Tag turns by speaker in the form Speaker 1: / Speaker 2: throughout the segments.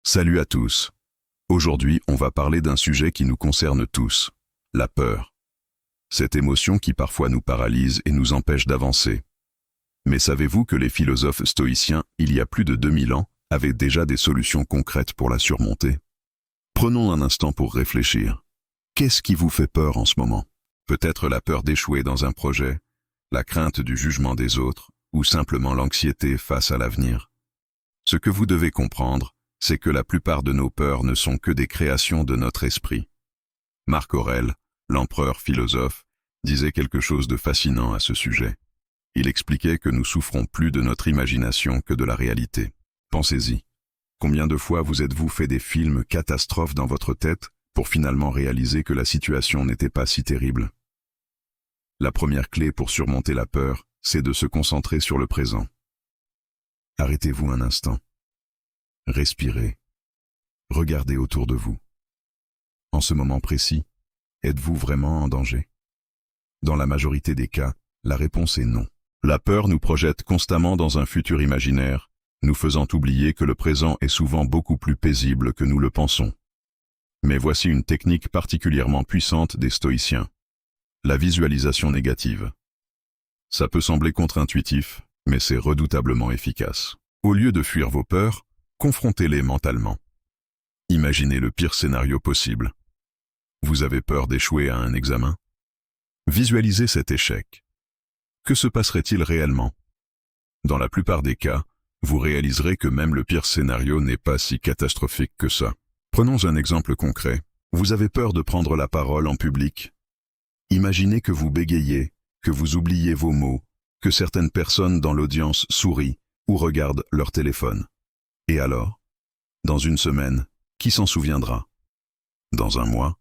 Speaker 1: Salut à tous. Aujourd'hui, on va parler d'un sujet qui nous concerne tous, la peur. Cette émotion qui parfois nous paralyse et nous empêche d'avancer. Mais savez-vous que les philosophes stoïciens, il y a plus de 2000 ans, avaient déjà des solutions concrètes pour la surmonter? Prenons un instant pour réfléchir. Qu'est-ce qui vous fait peur en ce moment? Peut-être la peur d'échouer dans un projet, la crainte du jugement des autres, ou simplement l'anxiété face à l'avenir. Ce que vous devez comprendre, c'est que la plupart de nos peurs ne sont que des créations de notre esprit. Marc Aurèle, l'empereur philosophe, disait quelque chose de fascinant à ce sujet. Il expliquait que nous souffrons plus de notre imagination que de la réalité. Pensez-y. Combien de fois vous êtes-vous fait des films catastrophes dans votre tête pour finalement réaliser que la situation n'était pas si terrible? La première clé pour surmonter la peur, c'est de se concentrer sur le présent. Arrêtez-vous un instant. Respirez. Regardez autour de vous. En ce moment précis, êtes-vous vraiment en danger? Dans la majorité des cas, la réponse est non. La peur nous projette constamment dans un futur imaginaire, nous faisant oublier que le présent est souvent beaucoup plus paisible que nous le pensons. Mais voici une technique particulièrement puissante des stoïciens. La visualisation négative. Ça peut sembler contre-intuitif, mais c'est redoutablement efficace. Au lieu de fuir vos peurs, confrontez-les mentalement. Imaginez le pire scénario possible. Vous avez peur d'échouer à un examen? Visualisez cet échec. Que se passerait-il réellement? Dans la plupart des cas, vous réaliserez que même le pire scénario n'est pas si catastrophique que ça. Prenons un exemple concret. Vous avez peur de prendre la parole en public. Imaginez que vous bégayez, que vous oubliez vos mots, que certaines personnes dans l'audience sourient ou regardent leur téléphone. Et alors? Dans une semaine, qui s'en souviendra? Dans un mois?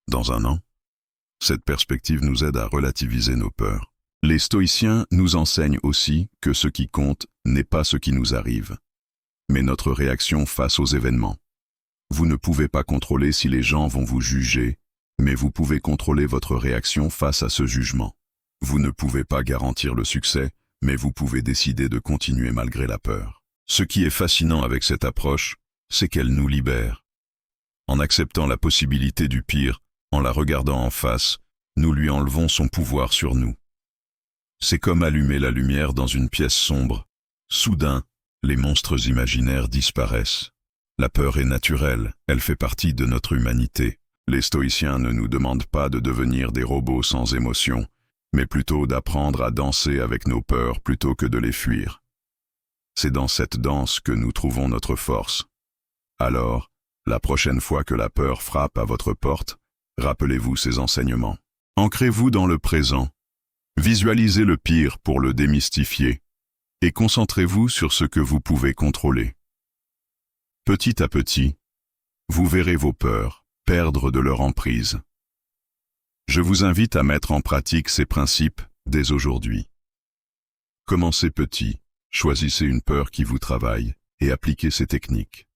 Speaker 1: Dans un an? Cette perspective nous aide à relativiser nos peurs. Les stoïciens nous enseignent aussi que ce qui compte n'est pas ce qui nous arrive, mais notre réaction face aux événements. Vous ne pouvez pas contrôler si les gens vont vous juger, mais vous pouvez contrôler votre réaction face à ce jugement. Vous ne pouvez pas garantir le succès, mais vous pouvez décider de continuer malgré la peur. Ce qui est fascinant avec cette approche, c'est qu'elle nous libère. En acceptant la possibilité du pire, en la regardant en face, nous lui enlevons son pouvoir sur nous. C'est comme allumer la lumière dans une pièce sombre. Soudain, les monstres imaginaires disparaissent. La peur est naturelle, elle fait partie de notre humanité. Les stoïciens ne nous demandent pas de devenir des robots sans émotion, mais plutôt d'apprendre à danser avec nos peurs plutôt que de les fuir. C'est dans cette danse que nous trouvons notre force. Alors, la prochaine fois que la peur frappe à votre porte, rappelez-vous ces enseignements. Ancrez-vous dans le présent. Visualisez le pire pour le démystifier. Et concentrez-vous sur ce que vous pouvez contrôler. Petit à petit, vous verrez vos peurs perdre de leur emprise. Je vous invite à mettre en pratique ces principes dès aujourd'hui. Commencez petit. Choisissez une peur qui vous travaille et appliquez ces techniques.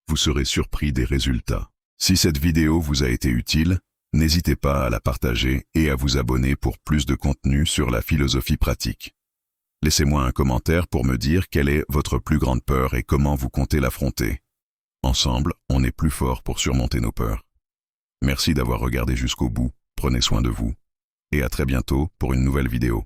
Speaker 1: Vous serez surpris des résultats. Si cette vidéo vous a été utile, n'hésitez pas à la partager et à vous abonner pour plus de contenu sur la philosophie pratique. Laissez-moi un commentaire pour me dire quelle est votre plus grande peur et comment vous comptez l'affronter. Ensemble, on est plus fort pour surmonter nos peurs. Merci d'avoir regardé jusqu'au bout, prenez soin de vous. Et à très bientôt pour une nouvelle vidéo.